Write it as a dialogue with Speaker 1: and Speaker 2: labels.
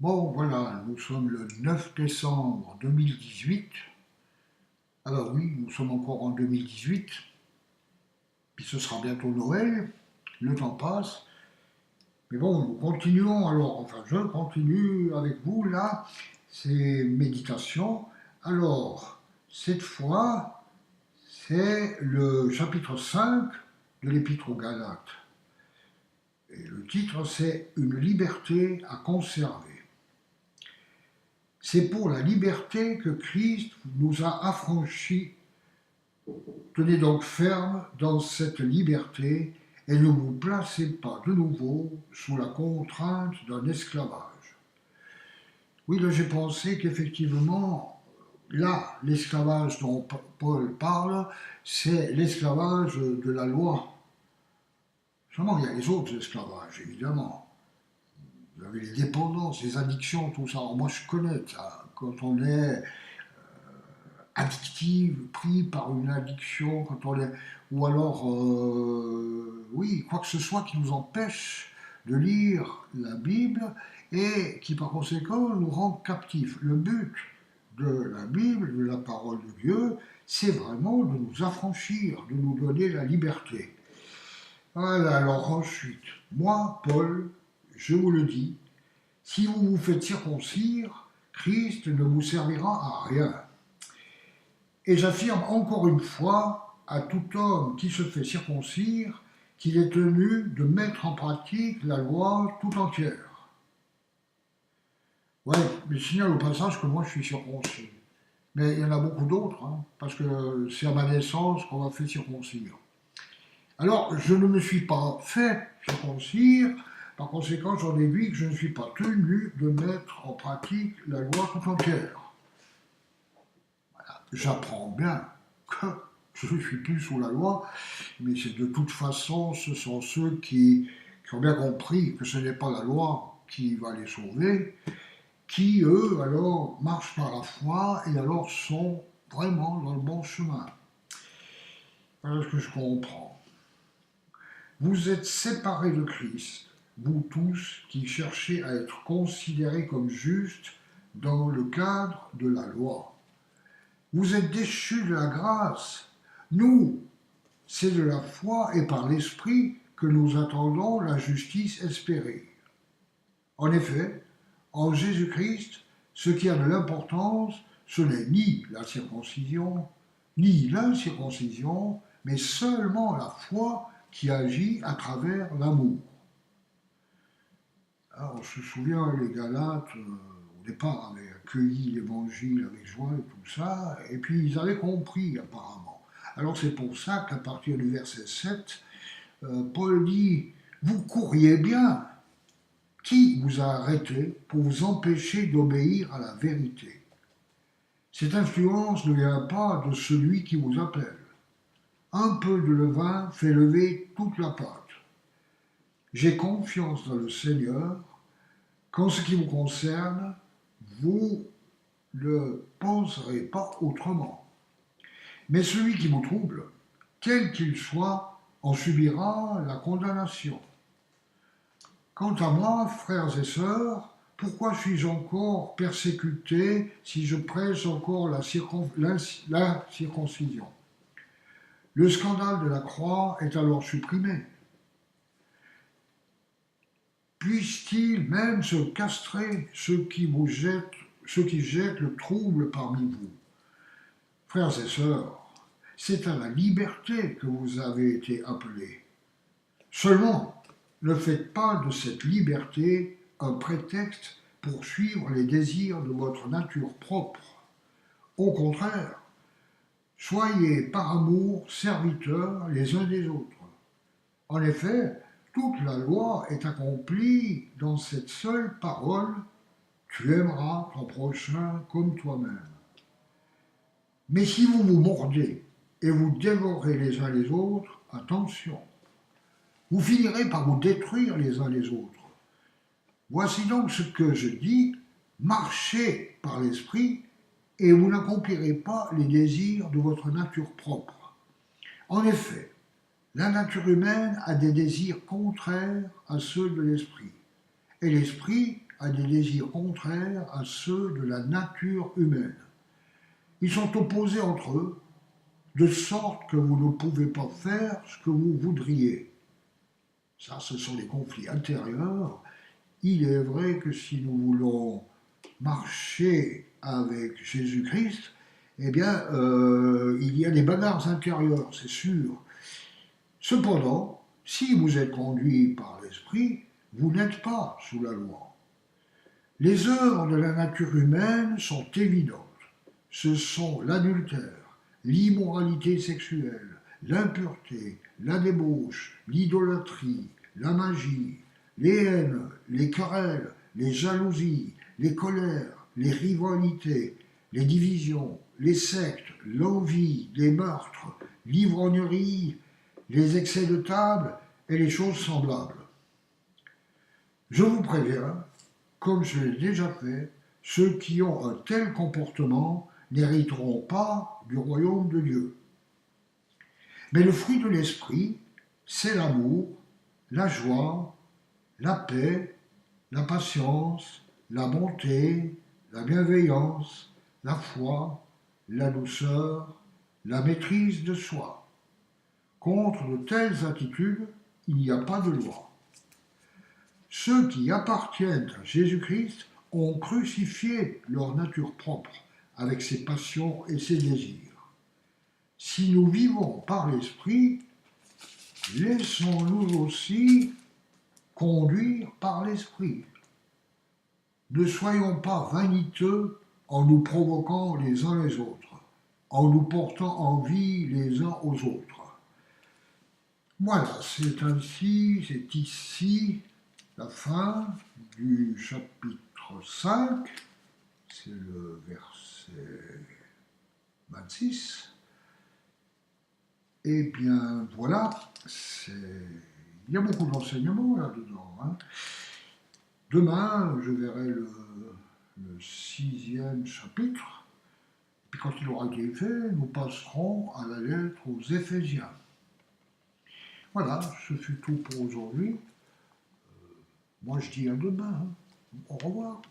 Speaker 1: Bon, voilà, nous sommes le 9 décembre 2018. Alors oui, nous sommes encore en 2018, puis ce sera bientôt Noël, le temps passe. Mais bon, nous continuons alors, enfin je continue avec vous là, ces méditations. Alors, cette fois, c'est le chapitre 5 de l'Épître aux Galates. Et le titre, c'est Une liberté à conserver. C'est pour la liberté que Christ nous a affranchis. Tenez donc ferme dans cette liberté et ne vous placez pas de nouveau sous la contrainte d'un esclavage. Oui, là j'ai pensé qu'effectivement, là, l'esclavage dont Paul parle, c'est l'esclavage de la loi. Seulement, il y a les autres esclavages, évidemment. Vous avez les dépendances, les addictions, tout ça. Alors, moi, je connais ça. Quand on est addictive, pris par une addiction, quand on est, ou alors, oui, quoi que ce soit qui nous empêche de lire la Bible et qui par conséquent nous rend captifs. Le but de la Bible, de la parole de Dieu, c'est vraiment de nous affranchir, de nous donner la liberté. Voilà, alors ensuite, moi, Paul, je vous le dis, si vous vous faites circoncire, Christ ne vous servira à rien. Et j'affirme encore une fois à tout homme qui se fait circoncire qu'il est tenu de mettre en pratique la loi tout entière. Ouais, mais je signale au passage que moi je suis circoncis. Mais il y en a beaucoup d'autres, hein, parce que c'est à ma naissance qu'on m'a fait circoncire. Alors, je ne me suis pas fait circoncire, par conséquent, j'en déduis que je ne suis pas tenu de mettre en pratique la loi tout entière. J'apprends bien que je ne suis plus sous la loi, mais c'est de toute façon, ce sont ceux qui ont bien compris que ce n'est pas la loi qui va les sauver, qui, eux, alors, marchent par la foi et alors sont vraiment dans le bon chemin. Voilà ce que je comprends. Vous êtes séparés de Christ, vous tous qui cherchez à être considérés comme justes dans le cadre de la loi. Vous êtes déchus de la grâce. Nous, c'est de la foi et par l'Esprit que nous attendons la justice espérée. En effet, en Jésus-Christ, ce qui a de l'importance, ce n'est ni la circoncision, ni l'incirconcision, mais seulement la foi qui agit à travers l'amour. Alors, on se souvient, les Galates, au départ, avaient accueilli l'évangile avec joie et tout ça, et puis ils avaient compris, apparemment. Alors, c'est pour ça qu'à partir du verset 7, Paul dit « Vous courriez bien. Qui vous a arrêté pour vous empêcher d'obéir à la vérité ?» Cette influence ne vient pas de celui qui vous appelle. Un peu de levain fait lever toute la pâte. J'ai confiance dans le Seigneur qu'en ce qui vous concerne, vous ne penserez pas autrement. Mais celui qui vous trouble, quel qu'il soit, en subira la condamnation. Quant à moi, frères et sœurs, pourquoi suis-je encore persécuté si je prêche encore la circoncision? Le scandale de la croix est alors supprimé. Puisse-t-il même se castrer ceux qui jettent le trouble parmi vous? Frères et sœurs, c'est à la liberté que vous avez été appelés. Seulement, ne faites pas de cette liberté un prétexte pour suivre les désirs de votre nature propre. Au contraire, soyez par amour serviteurs les uns des autres. En effet, toute la loi est accomplie dans cette seule parole: tu aimeras ton prochain comme toi-même. Mais si vous vous mordez et vous dévorez les uns les autres, attention, vous finirez par vous détruire les uns les autres. Voici donc ce que je dis: marchez par l'esprit et vous n'accomplirez pas les désirs de votre nature propre. En effet, la nature humaine a des désirs contraires à ceux de l'esprit, et l'esprit a des désirs contraires à ceux de la nature humaine. Ils sont opposés entre eux, de sorte que vous ne pouvez pas faire ce que vous voudriez. Ça, ce sont les conflits intérieurs. Il est vrai que si nous voulons marcher avec Jésus-Christ, eh bien, il y a des bagarres intérieures, c'est sûr. Cependant, si vous êtes conduit par l'Esprit, vous n'êtes pas sous la loi. Les œuvres de la nature humaine sont évidentes. Ce sont l'adultère, l'immoralité sexuelle, l'impureté, la débauche, l'idolâtrie, la magie, les haines, les querelles, les jalousies, les colères, les rivalités, les divisions, les sectes, l'envie, les meurtres, l'ivrognerie, les excès de table et les choses semblables. Je vous préviens, comme je l'ai déjà fait, ceux qui ont un tel comportement n'hériteront pas du royaume de Dieu. Mais le fruit de l'esprit, c'est l'amour, la joie, la paix, la patience, la bonté, la bienveillance, la foi, la douceur, la maîtrise de soi. Contre de telles attitudes, il n'y a pas de loi. Ceux qui appartiennent à Jésus-Christ ont crucifié leur nature propre avec ses passions et ses désirs. Si nous vivons par l'Esprit, laissons-nous aussi conduire par l'Esprit. Ne soyons pas vaniteux en nous provoquant les uns les autres, en nous portant envie les uns aux autres. Voilà, c'est ici la fin du chapitre 5, c'est le verset 26. Eh bien, voilà, il y a beaucoup d'enseignements là-dedans. Hein. Demain, je verrai le 6e chapitre, puis quand il aura été fait, nous passerons à la lettre aux Éphésiens. Voilà, ce fut tout pour aujourd'hui. Moi, je dis à demain. Hein. Au revoir.